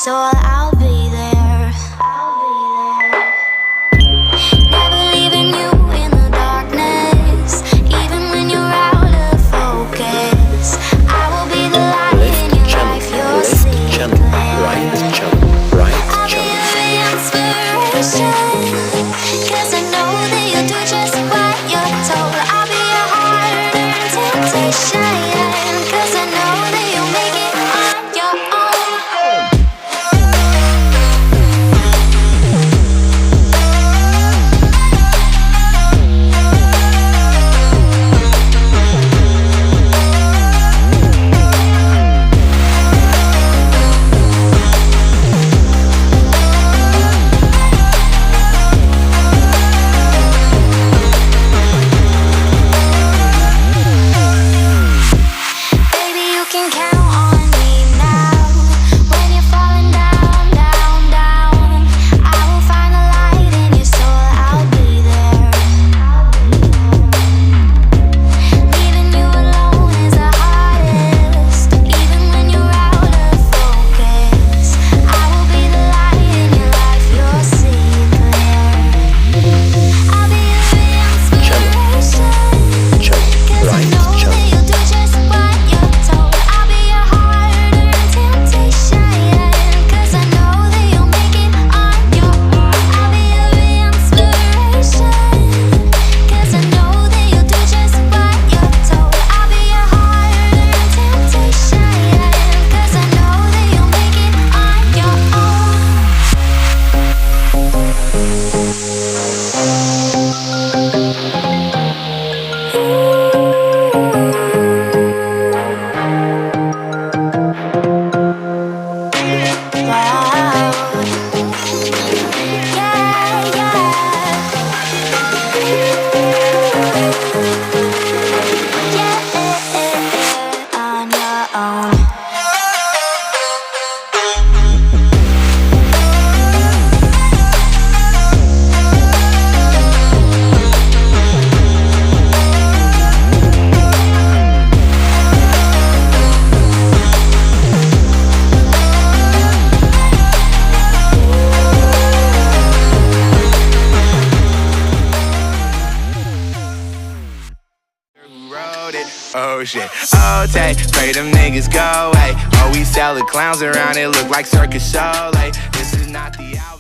so I'll be there. Never leaving you in the darkness, even when you're out of focus. I will be the light in your life, you'll see clear. I'll be the inspiration, 'cause I know that you'll do just what you're told. I'll be your hard-earned temptation, 'cause I know that you'll make it on your own. Baby, you can count on me now. When you're falling down, down, down, I will find the light in your soul, I'll be there. Leaving you alone is the hardest, even when you're out of focus. I will be the light in your life, you'll see clear. I'll be your inspiration, 'cause I know that you'll do just what you're told. I'll be your hard-earned temptation, 'cause I know that you'll make it on your own. I'll be your inspiration, 'cause I know that you'll do just what you're told. I'll be your hard-earned temptation, 'cause I know that you'll make it on your own. Wow. Yeah, yeah. On your own. Who wrote it? Oh shit. Oh, take, pray them niggas go away. Oh, we sell the clowns around, it look like circus show. Like, this is not the hour.